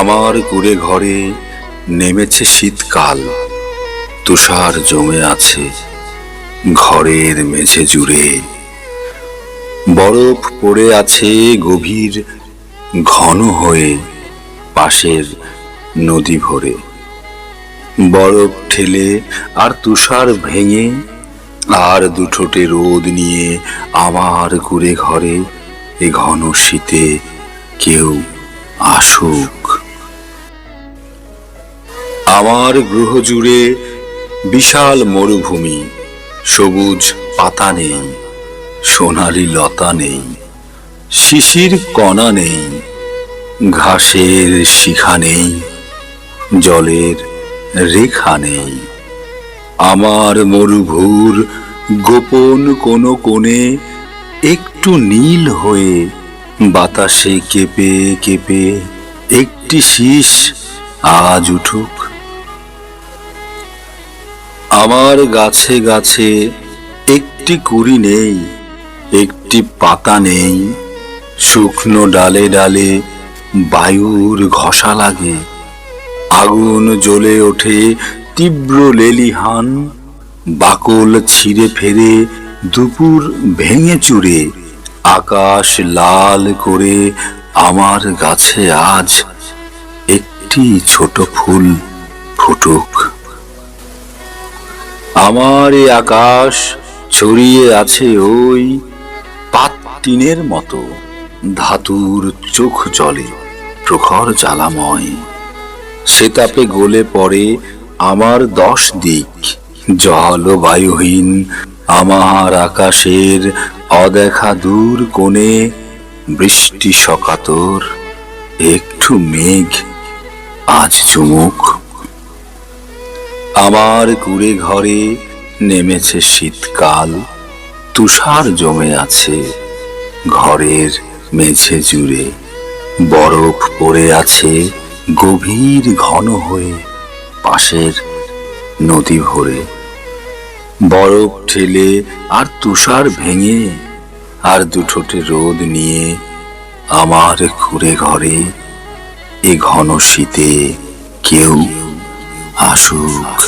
আমার কুঁড়ে ঘরে নেমেছে শীতকাল, তুষার জমে আছে ঘরের মেঝে জুড়ে। বরফ পড়ে আছে গভীর ঘন হয়ে পাশের নদী ভরে। বরফ ঠেলে আর তুষার ভেঙে আর দুঠোটে রোদ নিয়ে আমার কুঁড়ে ঘরে এ ঘন শীতে কেউ আসুক। আমার গ্রহ জুড়ে বিশাল মরুভূমি, সবুজ পাতা নেই, সোনালি লতা নেই, শিশির কণা নেই, ঘাসের শিখা নেই, জলের রেখা নেই। আমার মরুভূর গোপন কোনো কোণে একটু নীল হয়ে বাতাসে কেঁপে কেঁপে একটি শীষ আজ উঠুক। আমার গাছে গাছে একটি কুঁড়ি নেই, একটি পাতা নেই, শুকনো ডালে ডালে বায়ুর ঘষা লাগে। আগুন জ্বলে ওঠে তীব্র লেলিহান, বাকল ছিঁড়ে ফেরে দুপুর ভেঙে চুরে। আকাশ লাল করে আমার গাছে আজ একটি ছোট ফুল ফুটুক। আমার এই আকাশ ছড়িয়ে আছে ওই পাটটিনের মতো, ধাতুর চোখ জলে প্রখর জ্বালাময়। সে তাপে গলে পড়ে আমার 10 দিক, জল ও বায়ুহীন আমার আকাশের অদেখা দূর কোণে বৃষ্টি সকাতর একটু মেঘ আজ চুমুক। আমার কুঁড়ে ঘরে নেমেছে শীতকাল, তুষার জমে আছে ঘরের মেঝে জুড়ে। বরফ পড়ে আছে গভীর ঘন হয়ে পাশের নদী ভরে। বরফ ঠেলে আর তুষার ভেঙে আর দুঠোটে রোদ নিয়ে আমার কুঁড়ে ঘরে এ ঘন শীতে কেউ আসুক।